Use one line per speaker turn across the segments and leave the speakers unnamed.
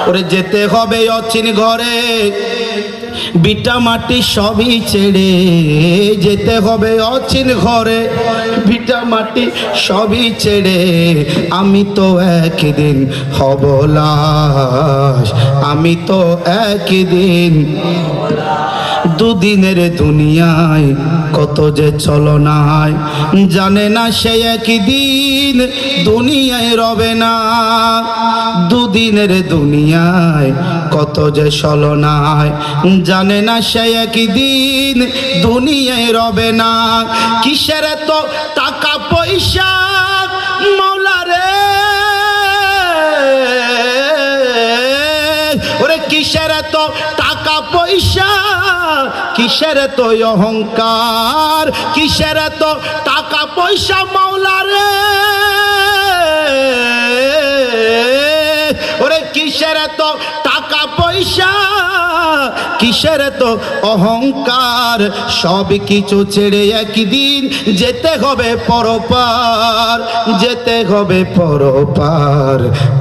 ওরে যেতে হবে অচিন ঘরে, বিটা মাটি সবই ছেড়ে যেতে হবে অচিন ঘরে, বিটা মাটি সবই ছেড়ে। আমি তো একদিন হব লাশ, আমি তো একদিন। দুদিনের দুনিয়ায় কত যে চলনায়, জানে না সে একদিন দুনিয়ায় রবে না। দুদিনের দুনিয়ায় কত যে চলনায়, জানে না সে একদিন দুনিয়ায় রবে না। কিসের তো টাকা পয়সা মাওলা রে, ওরে কিসের তো টাকা পয়সা, কিসের তো অহংকার, কিসের তো টাকা পয়সা মাওলা রে, ওরে কিসের তো টাকা পয়সা, কিসের তো অহংকার। সব কিছু ছেড়ে একদিন যেতে হবে পরপার, যেতে হবে পরপার।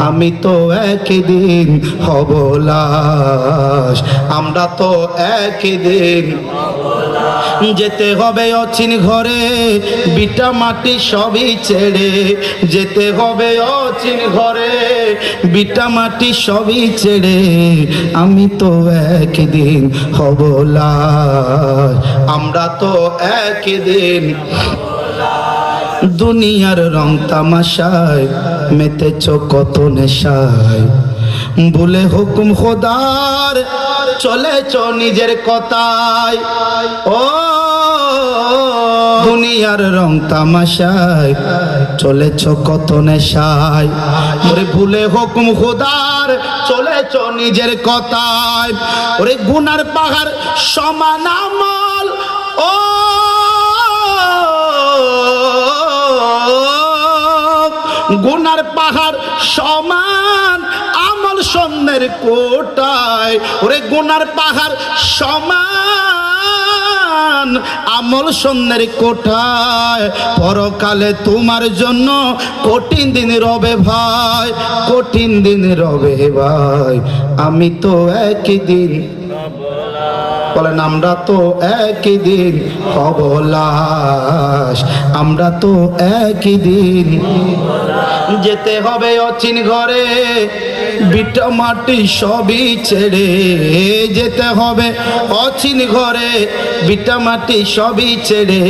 আমি তো একদিন হব লাশ, আমরা তো একদিন। যেতে হবে অচিন ঘরে, বিটা মাটি সবই ছেড়ে যেতে হবে অচিন ঘরে, বিটা মাটি সবই ছেড়ে। আমি তো একদিন হব লাশ, আমরা তো একদিন। দুনিয়ার রং তামাশায় মেতেছ কত নেশায়, ভুলে হুকুম খোদার চলেছ নিজের কথায়। ও দুনিয়ার রং তামাশায় চলেছ কত নেশায়, ওরে ভুলে হুকুম খোদার চলেছ নিজের কথায়। ওরে গুনার পাহাড় সমান আমল, ও গুনার পাহাড় সমান আমল শূন্যের কোটায়। ওরে গুনার পাহাড় সমান আমল শূন্যের কোটায়। পরকালে তোমার জন্য কঠিন দিন রবে ভাই, কঠিন দিন রবে ভাই। আমি তো একদিন, বলেন আমরা তো একদিন হব লাশ, আমরা তো একদিন। যেতে হবে অচিন ঘরে, বিটা মাটি সবই ছেড়ে যেতে হবে অচিন ঘরে, বিটা মাটি সবই ছেড়ে।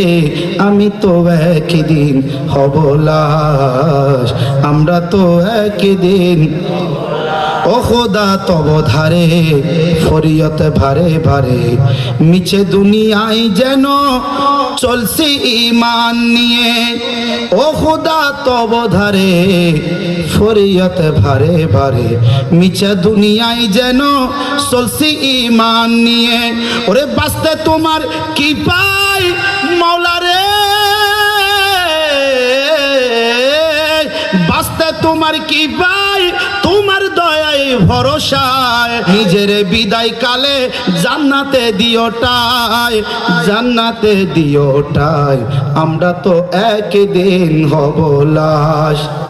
আমি তো একদিন হব লাশ, আমরা তো একদিন। ও খোদা তব ধারে ফরিয়ত ভারে ভারে, মিছে দুনিয়ায় যেন চলছি ঈমান নিয়ে। ও খোদা তব ধারে ফরিয়ত ভারে ভারে, মিছে দুনিয়ায় যেন চলছি ঈমান নিয়ে। ওরে বাঁচতে তোমার কি পাই মাওলা রে, বাঁচতে তোমার কি পাই, তোমার দয়ায় ভরসায়। নিজের বিদায় কালে জান্নাতে দিওটায়, জান্নাতে দিওটায়। আমরা তো একদিন হব লাশ।